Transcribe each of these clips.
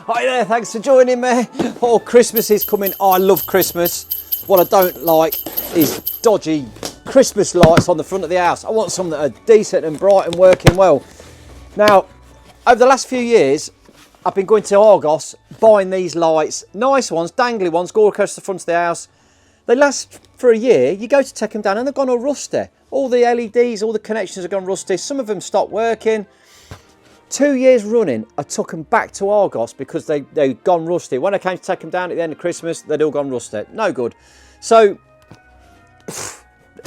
Hi there, thanks for joining me. Oh, Christmas is coming. Oh, I love Christmas. What I don't like is dodgy Christmas lights on the front of the house. I want some that are decent and bright and working well. Now, over the last few years, I've been going to Argos, buying these lights. Nice ones, dangly ones, go across the front of the house. They last for a year. You go to take them down and they've gone all rusty. All the LEDs, all the connections have gone rusty. Some of them stopped working. 2 years running, I took them back to Argos because they'd gone rusty. When I came to take them down at the end of Christmas, they'd all gone rusty. No good. So,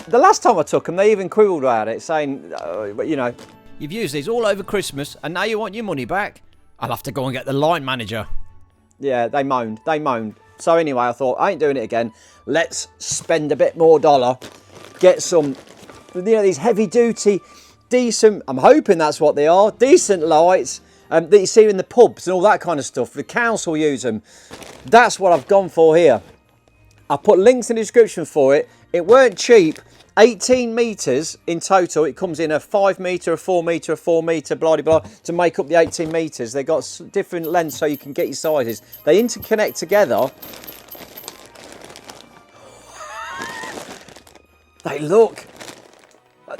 the last time I took them, they even quibbled about it, saying, you know, you've used these all over Christmas and now you want your money back? I'll have to go and get the line manager. Yeah, they moaned. So anyway, I thought, I ain't doing it again. Let's spend a bit more dollar. Get some, you know, these heavy duty, decent, I'm hoping that's what they are, decent lights that you see in the pubs and all that kind of stuff. The council use them. That's what I've gone for here. I put links in the description for it. It weren't cheap. 18 metres in total. It comes in a 5 metre, a 4 metre, a 4 metre, blah, blah, blah, to make up the 18 metres. They've got different lengths so you can get your sizes. They interconnect together. They look,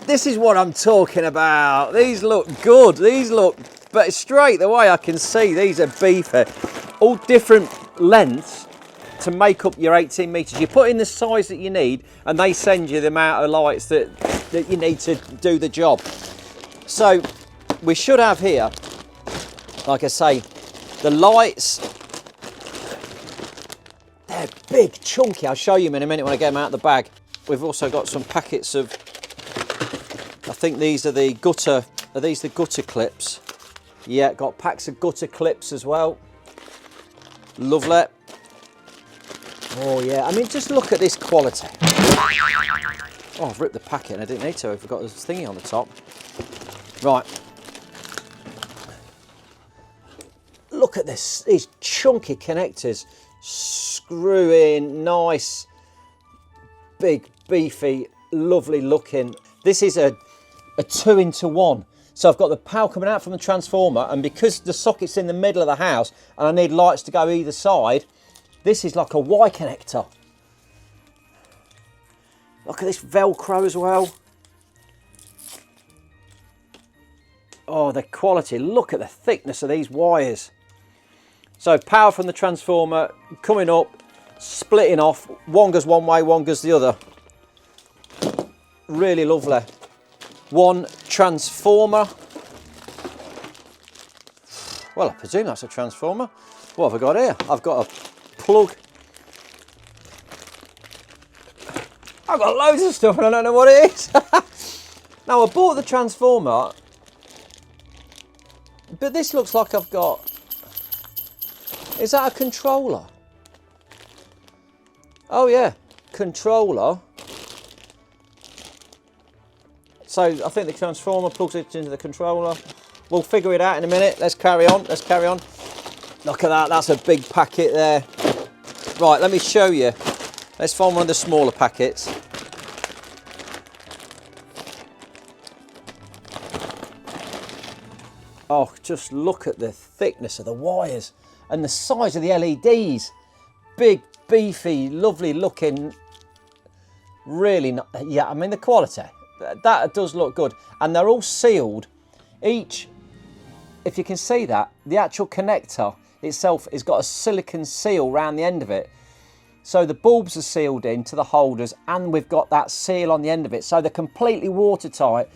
this is what I'm talking about. These look good. These look, but straight away I can see these are beefy. All different lengths to make up your 18 metres. You put in the size that you need and they send you the amount of lights that you need to do the job. So we should have here, like I say, the lights. They're big, chunky. I'll show you in a minute when I get them out of the bag. We've also got some packets of, I think these are the gutter, are these the gutter clips? Yeah, got packs of gutter clips as well. Lovely. Oh yeah, I mean, just look at this quality. Oh, I've ripped the packet and I didn't need to. I forgot this thingy on the top. Right. Look at this, these chunky connectors. Screw in, nice, big, beefy, lovely looking. This is a 2-into-1. So I've got the power coming out from the transformer, and because the socket's in the middle of the house and I need lights to go either side, this is like a Y connector. Look at this Velcro as well. Oh, the quality. Look at the thickness of these wires. So power from the transformer coming up, splitting off. One goes one way, one goes the other. Really lovely. One transformer. Well, I presume that's a transformer. What have I got here? I've got a plug. I've got loads of stuff and I don't know what it is. Now, I bought the transformer, but this looks like I've got, is that a controller? Oh yeah, controller. So I think the transformer plugs it into the controller. We'll figure it out in a minute. Let's carry on, let's carry on. Look at that, that's a big packet there. Right, let me show you. Let's find one of the smaller packets. Oh, just look at the thickness of the wires and the size of the LEDs. Big, beefy, lovely looking. Really, yeah, I mean the quality. That does look good. And they're all sealed. Each, if you can see that, the actual connector itself has got a silicone seal around the end of it. So the bulbs are sealed into the holders and we've got that seal on the end of it. So they're completely watertight.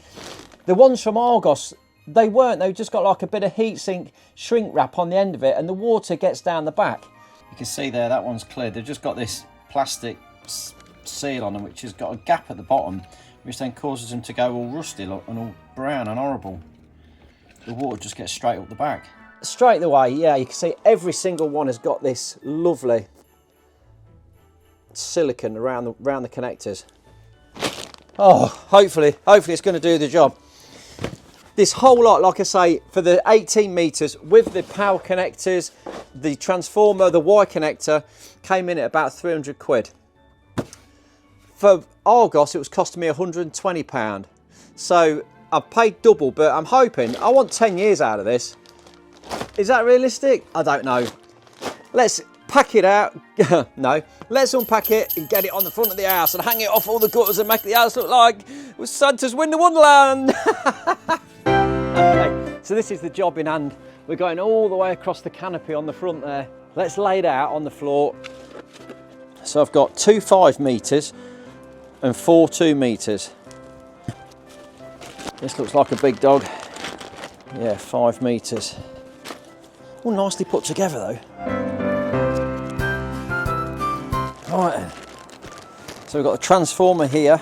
The ones from Argos, they weren't. They just got like a bit of heatsink shrink wrap on the end of it and the water gets down the back. You can see there, that one's clear. They've just got this plastic seal on them, which has got a gap at the bottom, which then causes them to go all rusty and all brown and horrible. The water just gets straight up the back. Straight away, yeah, you can see every single one has got this lovely silicone around the connectors. Oh, hopefully it's going to do the job. This whole lot, like I say, for the 18 metres with the power connectors, the transformer, the Y connector, came in at about 300 quid. For Argos, it was costing me £120. So I've paid double, but I'm hoping, I want 10 years out of this. Is that realistic? I don't know. Let's pack it out. No, let's unpack it and get it on the front of the house and hang it off all the gutters and make the house look like Santa's Winter Wonderland. Okay, so this is the job in hand. We're going all the way across the canopy on the front there. Let's lay it out on the floor. So I've got 2 5 metres and 4 2 metres. This looks like a big dog. Yeah, 5 metres. All nicely put together though. Right, so we've got a transformer here.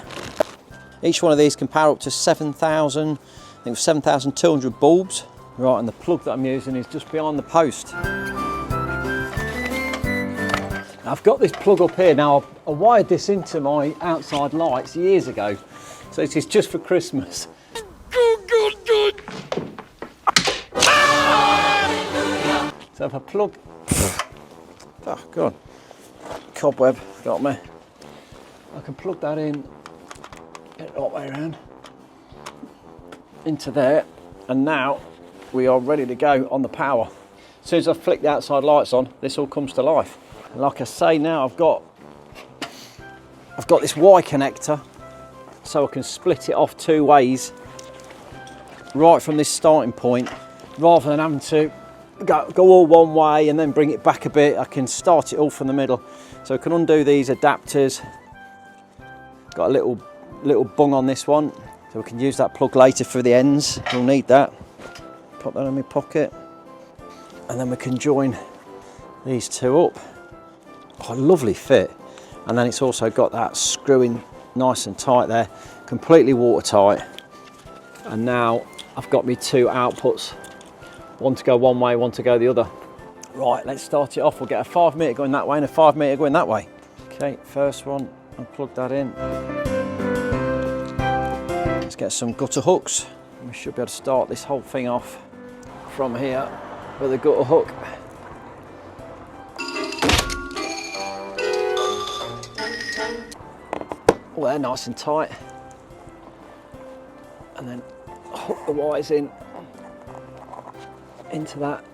Each one of these can power up to 7,000, I think 7,200 bulbs. Right, and the plug that I'm using is just behind the post. I've got this plug up here now. I wired this into my outside lights years ago, so it is just for Christmas. So if I plug, oh god, cobweb got me. I can plug that in, get it all the way around into there, and now we are ready to go on the power. As soon as I flick the outside lights on, this all comes to life. And like I say, now I've got this Y connector, so I can split it off 2 ways right from this starting point, rather than having to go all one way and then bring it back a bit. I can start it all from the middle, so I can undo these adapters. Got a little bung on this one, so we can use that plug later for the ends. We'll need that. Pop that in my pocket, and then we can join these 2 up. Oh, lovely fit. And then it's also got that screwing nice and tight there, completely watertight. And now I've got me 2 outputs, one to go one way, one to go the other. Right, let's start it off. We'll get a 5 metre going that way and a 5 metre going that way. Okay, first one, I'll plug that in. Let's get some gutter hooks. We should be able to start this whole thing off from here with a gutter hook. Oh, they're nice and tight. And then hook the wires in into that.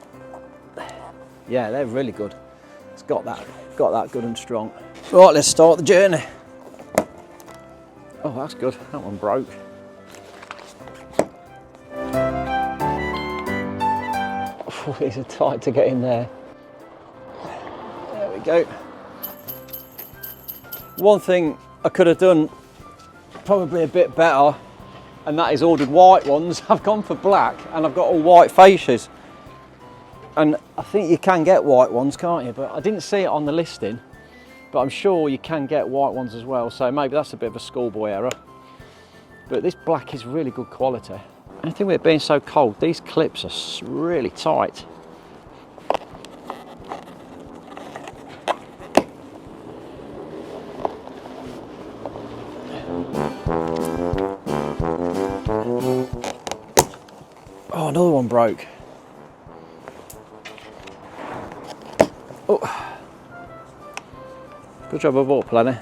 Yeah, they're really good. It's got that good and strong. Right, let's start the journey. Oh, that's good. That one broke. Oh, these are tight to get in there. There we go. One thing I could have done probably a bit better, and that is ordered white ones. I've gone for black and I've got all white fascias. And I think you can get white ones, can't you? But I didn't see it on the listing, but I'm sure you can get white ones as well. So maybe that's a bit of a schoolboy error. But this black is really good quality. And I think with it being so cold, these clips are really tight. Oh, another one broke. Oh, good job I bought plenty.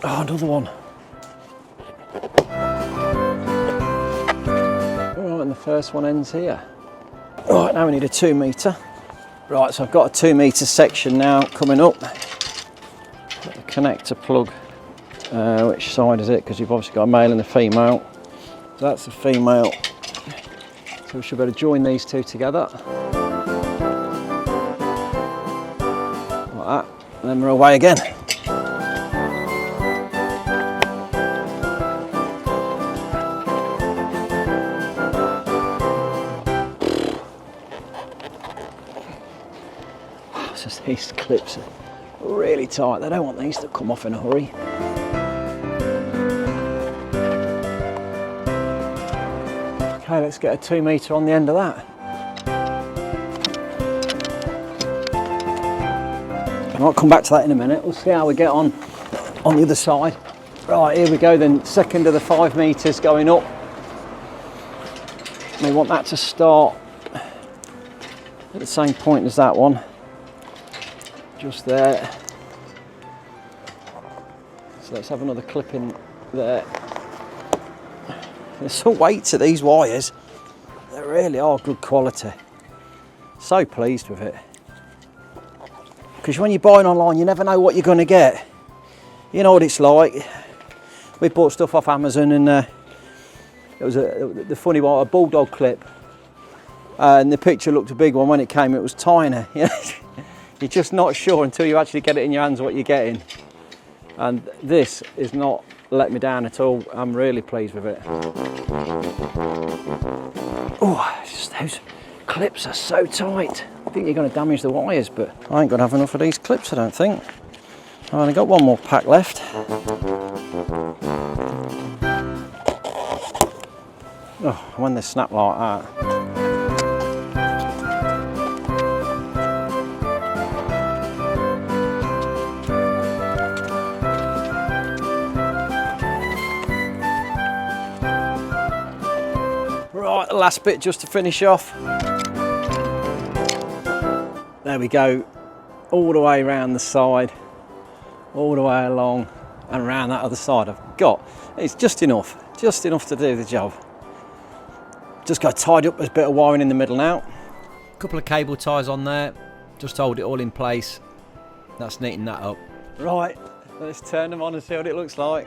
Oh, another one. Right, and the first one ends here. Right, now we need a 2 metre. Right, so I've got a 2 metre section now coming up. Got the connector plug. Which side is it? Because you've obviously got a male and a female. So that's the female. So we should be able to join these 2 together. Like that. And then we're away again. It's just these clips are really tight. They don't want these to come off in a hurry. Okay, let's get a 2 metre on the end of that. I might come back to that in a minute. We'll see how we get on the other side. Right, here we go then. Second of the 5 metres going up. We want that to start at the same point as that one. Just there. So let's have another clip in there. There's some weight to these wires. They really are good quality. So pleased with it. Because when you're buying online, you never know what you're going to get. You know what it's like. We bought stuff off Amazon, and it was the funny one, a bulldog clip. And the picture looked a big one. When it came, it was tiny. You're just not sure until you actually get it in your hands what you're getting. And this is not let me down at all. I'm really pleased with it. Oh, those clips are so tight. I think you're going to damage the wires, but I ain't going to have enough of these clips, I don't think. I've only got one more pack left. Oh, when they snap like that. Right, the last bit just to finish off. There we go, all the way around the side, all the way along and around that other side. It's just enough to do the job. Just got tied up with a bit of wiring in the middle now. A couple of cable ties on there, just hold it all in place. That's neating that up. Right, let's turn them on and see what it looks like.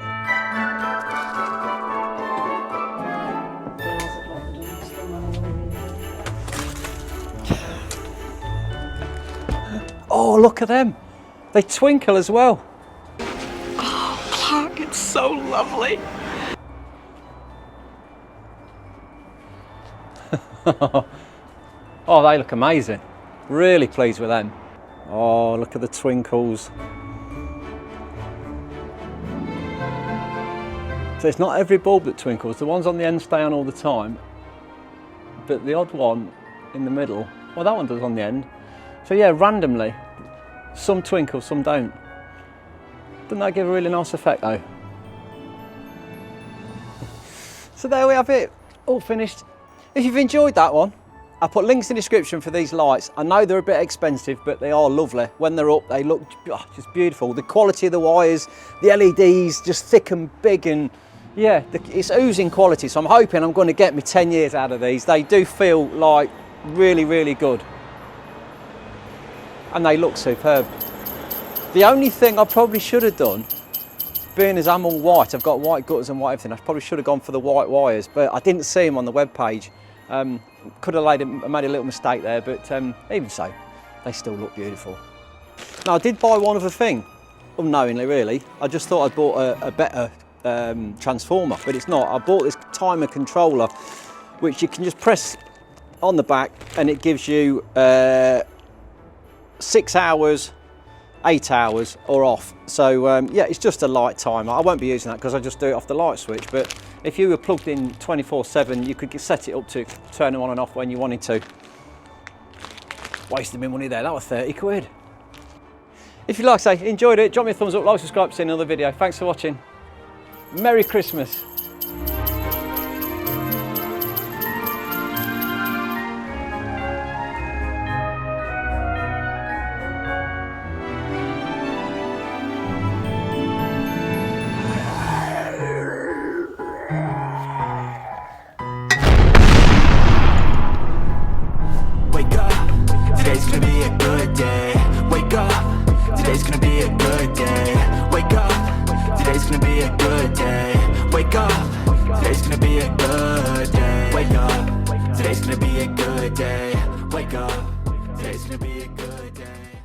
Oh, look at them. They twinkle as well. Oh, Clark, it's so lovely. Oh, they look amazing. Really pleased with them. Oh, look at the twinkles. So it's not every bulb that twinkles. The ones on the end stay on all the time. But the odd one in the middle, well, that one does on the end. So yeah, randomly, some twinkle, some don't. Doesn't that give a really nice effect though? So there we have it, all finished. If you've enjoyed that one, I'll put links in the description for these lights. I know they're a bit expensive, but they are lovely. When they're up, they look just beautiful. The quality of the wires, the LEDs, just thick and big, and yeah, it's oozing quality. So I'm hoping I'm going to get me 10 years out of these. They do feel like really, really good. And they look superb. The only thing I probably should have done, being as I'm all white, I've got white gutters and white everything, I probably should have gone for the white wires, but I didn't see them on the web page. Could have made a little mistake there, but even so, they still look beautiful. Now, I did buy one other thing, unknowingly really. I just thought I'd bought a better transformer, but it's not. I bought this timer controller, which you can just press on the back, and it gives you 6 hours, 8 hours or off. So yeah, it's just a light timer. I won't be using that because I just do it off the light switch, but if you were plugged in 24/7, you could set it up to turn them on and off when you wanted to. Wasted me money there, that was 30 quid. If you like I say, enjoyed it, drop me a thumbs up, like, subscribe, see another video. Thanks for watching. Merry Christmas. Today's gonna be a good day. Wake up. Today's gonna be a good day. Wake up. Today's gonna be a good day. Wake up. Today's gonna be a good day. Wake up. Today's gonna be a good day. Wake up. Today's gonna be a good day.